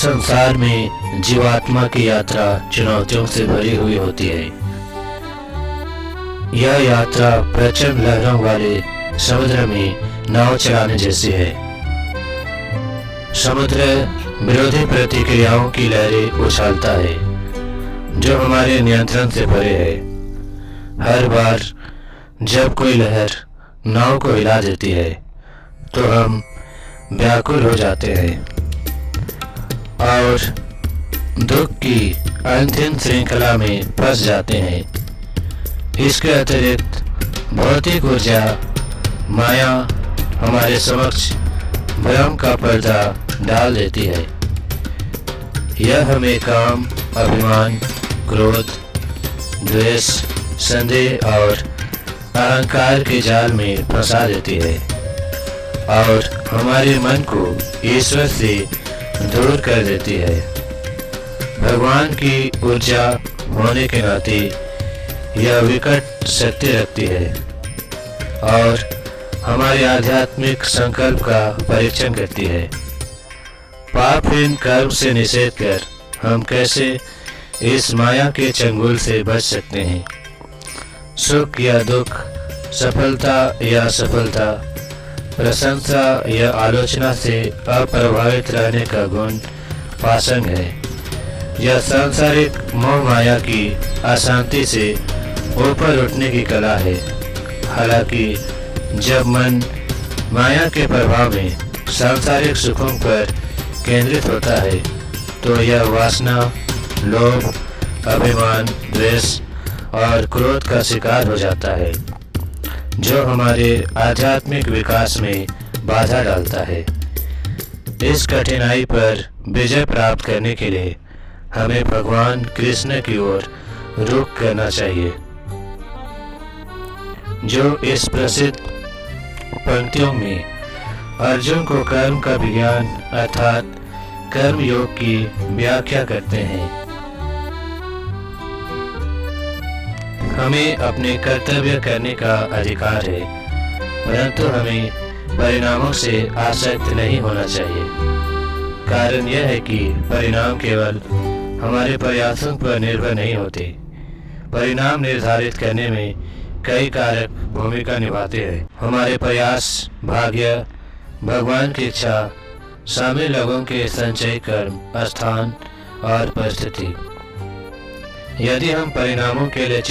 संसार में जीवात्मा की यात्रा चुनौतियों से भरी हुई होती है। यह यात्रा प्रचंड लहरों वाले समुद्र में नाव चलाने जैसी है। समुद्र विरोधी प्रतिक्रियाओं की लहरें उछालता है जो हमारे नियंत्रण से परे है। हर बार जब कोई लहर नाव को हिला देती है तो हम व्याकुल हो जाते हैं और दुख की अंतिम श्रृंखला में फंस जाते हैं। इसके अतिरिक्त भौतिक ऊर्जा माया हमारे समक्ष भ्रम का पर्दा डाल देती है। यह हमें काम, अभिमान, क्रोध, द्वेष, संदेह और अहंकार के जाल में फंसा देती है और हमारे मन को ईश्वर से दूर कर देती है। भगवान की ऊर्जा होने के नाते यह विकट शक्ति रखती है और हमारे आध्यात्मिक संकल्प का परीक्षण करती है। पापहीन कर्म से निषेध कर हम कैसे इस माया के चंगुल से बच सकते हैं। सुख या दुख, सफलता या असफलता, प्रशंसा या आलोचना से अप्रभावित रहने का गुण पाषाण है। यह सांसारिक मोह माया की अशांति से ऊपर उठने की कला है। हालांकि जब मन माया के प्रभाव में सांसारिक सुखों पर केंद्रित होता है तो यह वासना, लोभ, अभिमान, द्वेष और क्रोध का शिकार हो जाता है जो हमारे आध्यात्मिक विकास में बाधा डालता है। इस कठिनाई पर विजय प्राप्त करने के लिए हमें भगवान कृष्ण की ओर रुख करना चाहिए जो इस प्रसिद्ध पंक्तियों में अर्जुन को कर्म का विज्ञान अर्थात कर्म योग की व्याख्या करते हैं। हमें अपने कर्तव्य करने का अधिकार है, परंतु हमें परिणामों से आसक्त नहीं होना चाहिए। कारण यह है कि परिणाम केवल हमारे प्रयासों पर निर्भर नहीं होते। परिणाम निर्धारित करने में कई कारक भूमिका निभाते हैं। हमारे प्रयास, भाग्य, भगवान की इच्छा, शामिल लोगों के संचय कर्म, स्थान और परिस्थिति। यदि हम परिणामों के लिए